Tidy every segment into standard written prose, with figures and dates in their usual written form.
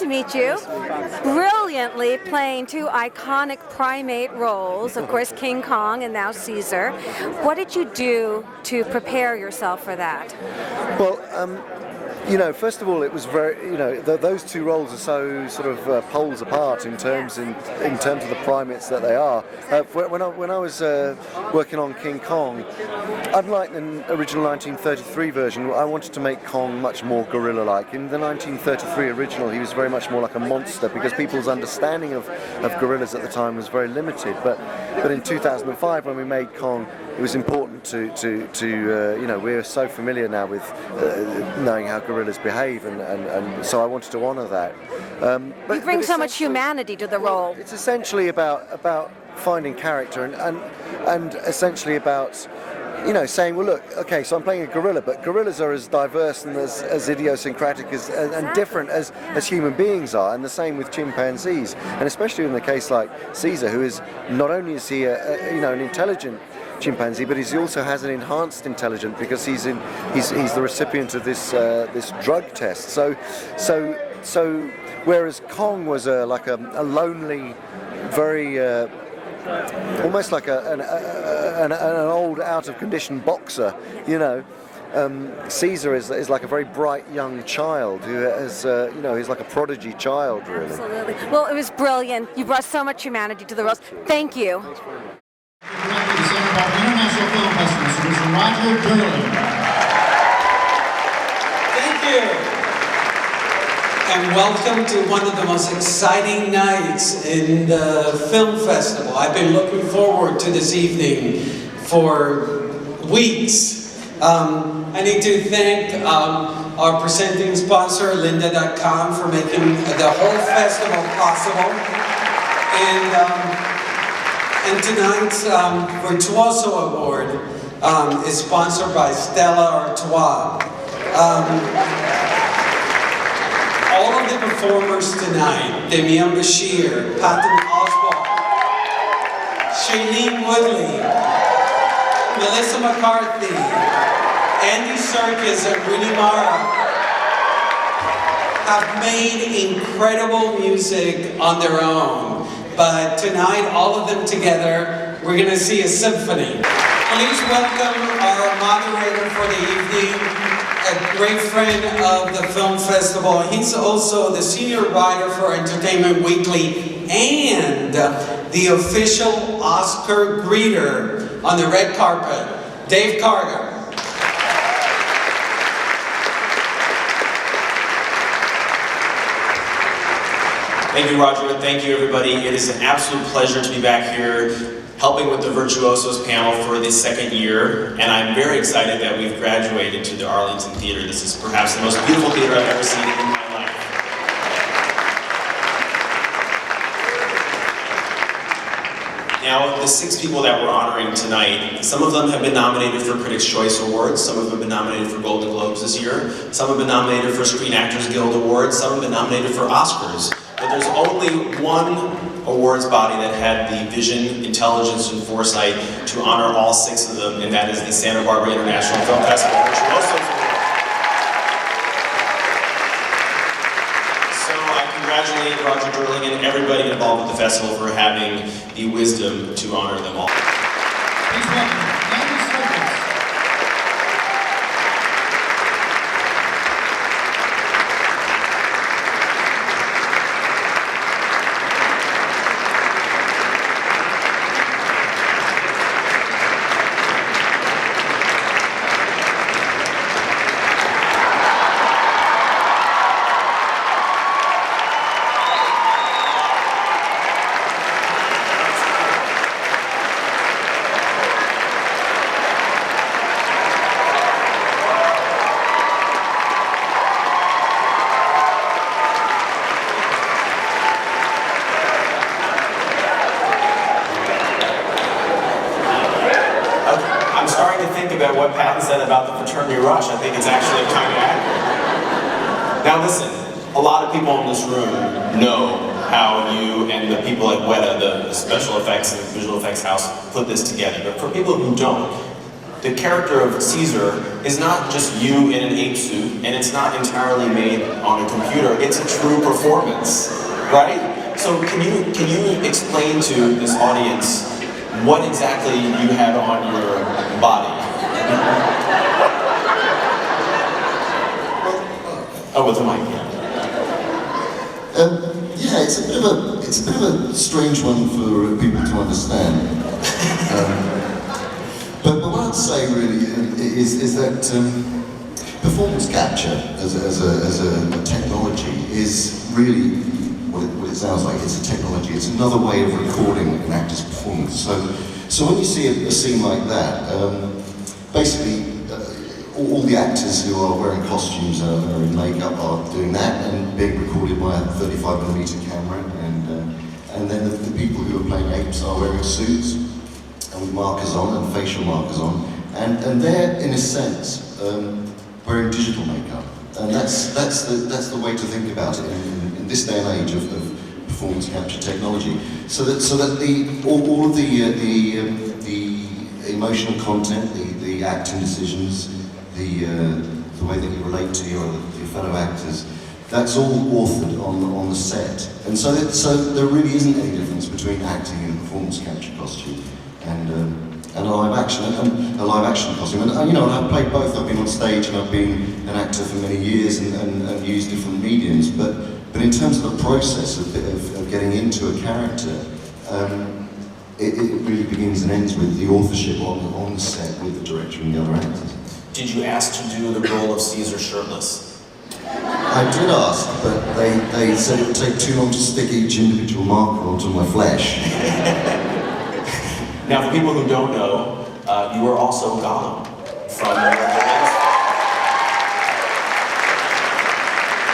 to meet you. Brilliantly playing two iconic primate roles, of course King Kong and now Caesar. What did you do to prepare yourself for that? Well, you know, first of all, it was very, you know, those two roles are so sort of poles apart in terms of the primates that they are. When I was working on King Kong, unlike the original 1933 version, I wanted to make Kong much more gorilla-like. In the 1933 original, he was very much more like a monster because people's understanding of gorillas at the time was very limited. But in 2005, when we made Kong, it was important to you know, we're so familiar now with knowing how gorillas behave, and so I wanted to honour that. You bring so much humanity to the role. It's essentially about finding character and essentially about, you know, saying, well, look, okay, so I'm playing a gorilla, but gorillas are as diverse and as idiosyncratic and different as human beings are, and the same with chimpanzees, and especially in the case like Caesar, who is not only is he you know, an intelligent chimpanzee, but he also has an enhanced intelligence because he's the recipient of this drug test. So whereas Kong was like a lonely, very almost like an old out of condition boxer, you know. Caesar is like a very bright young child who has, you know, he's like a prodigy child, really. Absolutely. Well, it was brilliant. You brought so much humanity to the roles. Thank you. International Film Festival, Mr. Roger Durling. Thank you. And welcome to one of the most exciting nights in the film festival. I've been looking forward to this evening for weeks. I need to thank our presenting sponsor, Lynda.com, for making the whole festival possible. And tonight's Virtuoso Award is sponsored by Stella Artois. All of the performers tonight, Demian Bichir, Patton Oswalt, Shailene Woodley, Melissa McCarthy, Andy Serkis, and Rooney Mara have made incredible music on their own. But tonight, all of them together, we're going to see a symphony. Please welcome our moderator for the evening, a great friend of the film festival. He's also the senior writer for Entertainment Weekly and the official Oscar greeter on the red carpet, Dave Carter. Thank you, Roger. Thank you, everybody. It is an absolute pleasure to be back here helping with the Virtuosos panel for the second year, and I'm very excited that we've graduated to the Arlington Theatre. This is perhaps the most beautiful theater I've ever seen in my life. Now, the 6 people that we're honoring tonight, some of them have been nominated for Critics' Choice Awards, some of them have been nominated for Golden Globes this year, some have been nominated for Screen Actors Guild Awards, some have been nominated for Oscars. But there's only one awards body that had the vision, intelligence, and foresight to honor all 6 of them, and that is the Santa Barbara International Film Festival, Virtuosos Awards. So I congratulate Roger Durling and everybody involved with the festival for having the wisdom to honor them all. Please welcome Andy Serkis. About what Patton said about the fraternity rush. I think it's actually kind of accurate. Now listen, a lot of people in this room know how you and the people at Weta, the special effects and visual effects house, put this together. But for people who don't, the character of Caesar is not just you in an ape suit, and it's not entirely made on a computer. It's a true performance, right? So can you explain to this audience what exactly you had on your body? Oh, with the mic. Yeah, it's a bit of a strange one for people to understand. But what I'd say really is that performance capture as a technology is really what it sounds like. It's a technology. It's another way of recording an actor's performance. So when you see a scene like that, basically all the actors who are wearing costumes are in makeup are doing that and being recorded by a 35mm camera, and then the people who are playing apes are wearing suits and with markers on and facial markers on, and they're in a sense wearing digital makeup, and that's the way to think about it in this day and age of performance capture technology. So that all of the emotional content, the acting decisions, the way that you relate to your fellow actors, that's all authored on the set, and so there really isn't any difference between acting and performance capture costume and a live action costume. And you know, I've played both. I've been on stage and I've been an actor for many years and used different mediums. But in terms of the process of getting into a character, it really begins and ends with the authorship on the set with the director and the other actors. Did you ask to do the role of Caesar shirtless? I did ask, but they said it would take too long to stick each individual marker onto my flesh. Now, for people who don't know, you are also Gollum from the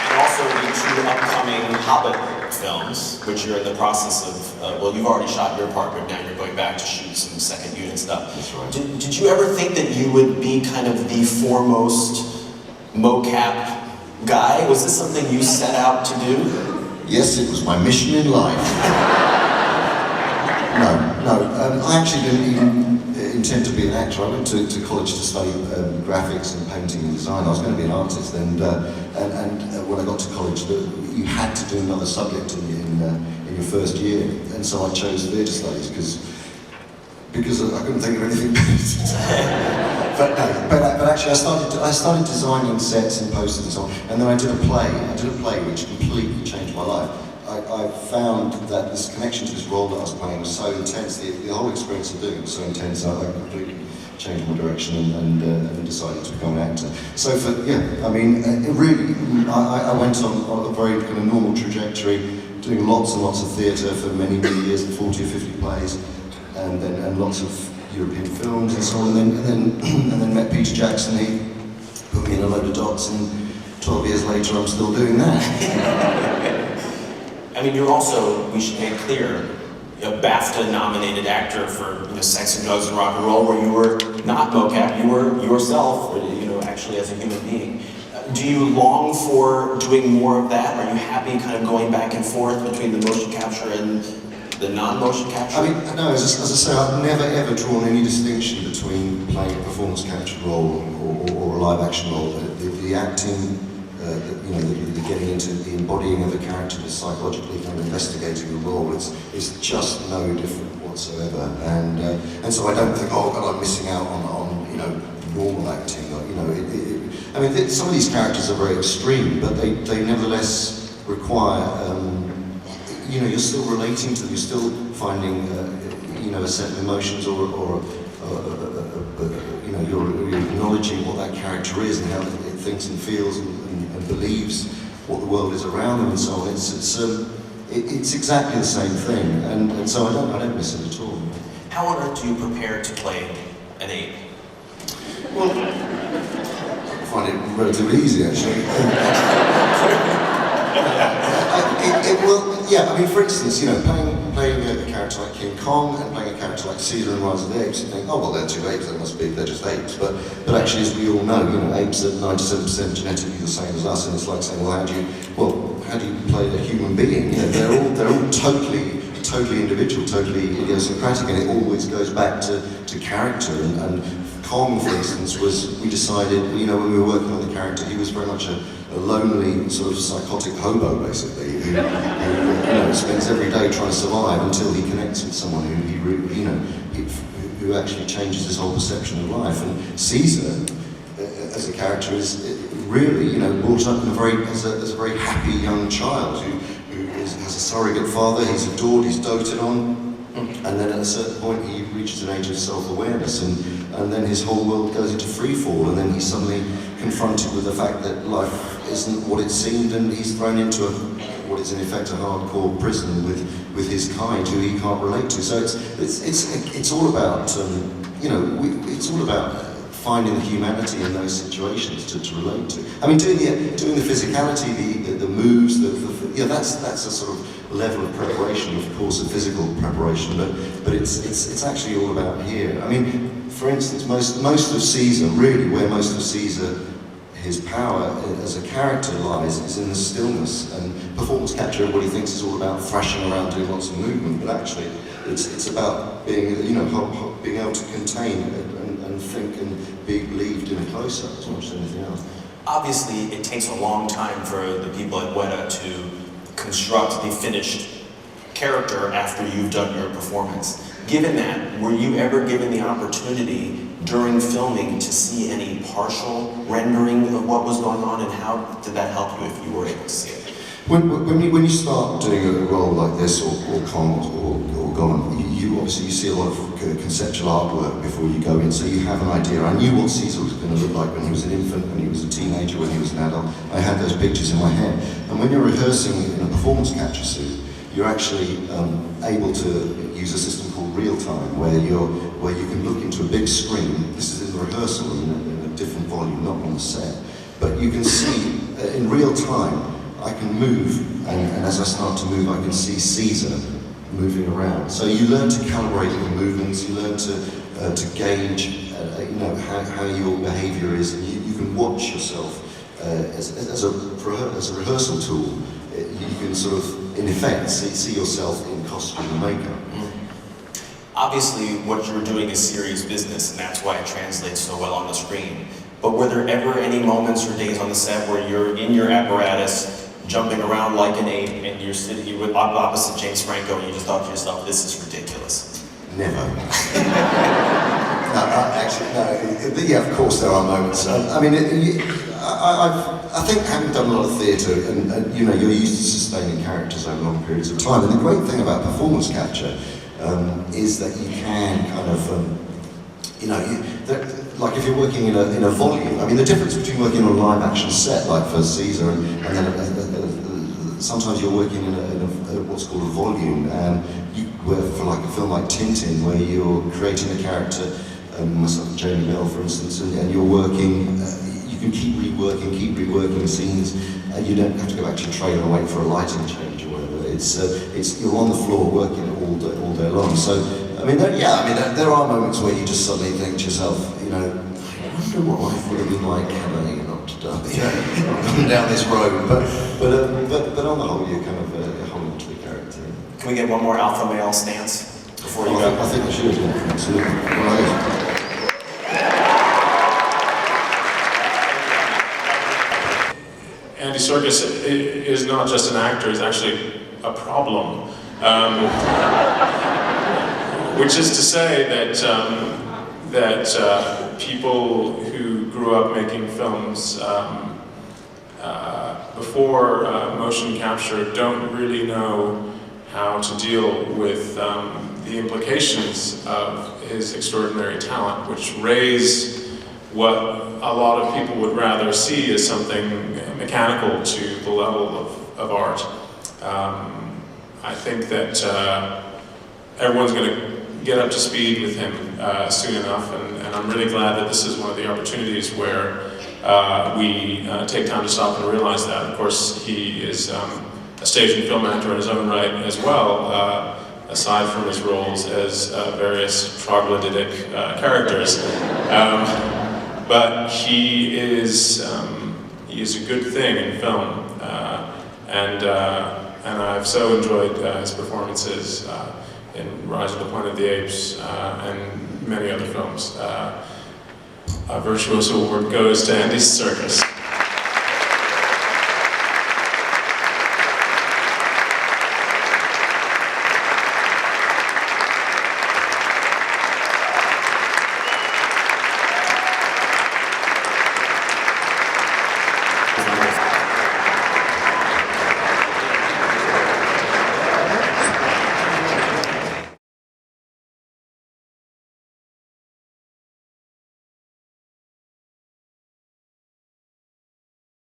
and also the two upcoming Hobbit films, which you're in the process of. Well, you've already shot your part, but now you're going back to shoot some second unit stuff. That's right. Did you ever think that you would be kind of the foremost mocap guy? Was this something you set out to do? Yes, it was my mission in life. No, I actually didn't even intend to be an actor. I went to college to study graphics and painting and design. I was going to be an artist, and when I got to college, you had to do another subject in your first year, and so I chose theatre studies because I couldn't think of anything better to say. But actually, I started designing sets and posters and so on, and then I did a play which completely changed my life. I found that this connection to this role that I was playing was so intense, the whole experience of doing it was so intense, I completely changed my direction and decided to become an actor. So I went on a very kind of normal trajectory, doing lots and lots of theatre for many years, 40 or 50 plays, and lots of European films and so on, and then met Peter Jackson. He put me in a load of dots, and 12 years later I'm still doing that. I mean, you're also, we should make clear, a BAFTA-nominated actor for Sex and Drugs and Rock and Roll, where you were not mocap, you were yourself, actually as a human being. Do you long for doing more of that? Are you happy kind of going back and forth between the motion capture and the non-motion capture? I mean, no, as I say, I've never ever drawn any distinction between playing a performance capture role or a live action role. The acting, the getting into the embodying of the character, the psychologically kind of investigating the role, it's just no different whatsoever. And so I don't think, oh God, I'm missing out on normal acting. I mean, some of these characters are very extreme, but they nevertheless require, you're still relating to them, you're still finding, a set of emotions or you're acknowledging what that character is and how it thinks and feels and believes what the world is around them and so on. It's exactly the same thing, and so I don't miss it at all. How on earth do you prepare to play an ape? Well, I find it relatively easy actually. For instance, playing a character like King Kong and playing a character like Caesar in Rise of the Apes, you think, oh well, they're two apes, they're just apes. But actually, as we all know, apes are 97% genetically the same as us, and it's like saying, well, how do you play a human being? They're all totally individual, totally idiosyncratic, and it always goes back to character and Kong, for instance, was, we decided, you know, when we were working on the character, he was very much a lonely, sort of psychotic hobo, basically, who you know, spends every day trying to survive until he connects with someone who actually changes his whole perception of life. And Caesar, as a character, is really, you know, brought up in as a very happy young child who has a surrogate father. He's adored, he's doted on. And then at a certain point he reaches an age of self-awareness, and then his whole world goes into free fall, and then he's suddenly confronted with the fact that life isn't what it seemed, and he's thrown into what is in effect a hardcore prison with his kind who he can't relate to. So it's all about you know, it's all about finding the humanity in those situations to relate to. I mean, doing the physicality, the moves, yeah, that's a sort of level of preparation, of course, a physical preparation, but it's actually all about here. I mean, for instance, most of Caesar, really where most of Caesar, his power as a character lies, is in the stillness. And performance capture, everybody thinks is all about thrashing around doing lots of movement, but actually it's about being, you know, being able to contain and think and be believed in a close-up as much as anything else. Obviously, it takes a long time for the people at Weta to construct the finished character after you've done your performance. Given that, were you ever given the opportunity during filming to see any partial rendering of what was going on, and how did that help you if you were able to see it? When you start doing a role like this, or Kong or Gollum, you obviously see a lot of conceptual artwork before you go in, so you have an idea. I knew what Caesar was going to look like when he was an infant, when he was a teenager, when he was an adult. I had those pictures in my head. And when you're rehearsing in a performance capture suit, you're actually able to use a system called real time, where you can look into a big screen. This is in the rehearsal in a different volume, not on the set. But you can see in real time. I can move, and as I start to move, I can see Caesar moving around. So you learn to calibrate your movements. You learn to gauge, you know, how your behaviour is. And you can watch yourself as a rehearsal tool. You can sort of, in effect, see yourself in costume and makeup. Obviously, what you're doing is serious business, and that's why it translates so well on the screen. But were there ever any moments or days on the set where you're in your apparatus, jumping around like an ape, and you're sitting with opposite James Franco, and you just thought to yourself, this is ridiculous? Never. No, yeah, of course there are moments. I mean, I think having done a lot of theatre, and you know, you're used to sustaining characters over long periods of time. And the great thing about performance capture is that you can kind of, you know, like if you're working in a volume, I mean, the difference between working on a live action set, like for Caesar, and then sometimes you're working in what's called a volume, and for like a film like Tintin, where you're creating a character, myself and Jamie Bell, for instance, and you're working, you can keep reworking scenes, and you don't have to go back to your trailer and wait for a lighting change or whatever. It's you're on the floor working all day long. So. I mean, there are moments where you just suddenly think to yourself, you know, I wonder what life would have been like had I not done, you know, gone down this road. But on the whole, you kind of hold on to the character. Can we get one more alpha male stance before you go? I think I should, yeah, absolutely. Right. Andy Serkis is not just an actor; he's actually a problem. Which is to say that people who grew up making films before motion capture don't really know how to deal with the implications of his extraordinary talent, which raise what a lot of people would rather see as something mechanical to the level of art. I think that everyone's going to get up to speed with him soon enough, and I'm really glad that this is one of the opportunities where we take time to stop and realize that. Of course, he is a stage and film actor in his own right as well, aside from his roles as various troglodytic characters. But he is a good thing in film, and I've so enjoyed his performances in Rise of the Planet of the Apes and many other films. Virtuoso Award goes to Andy Serkis.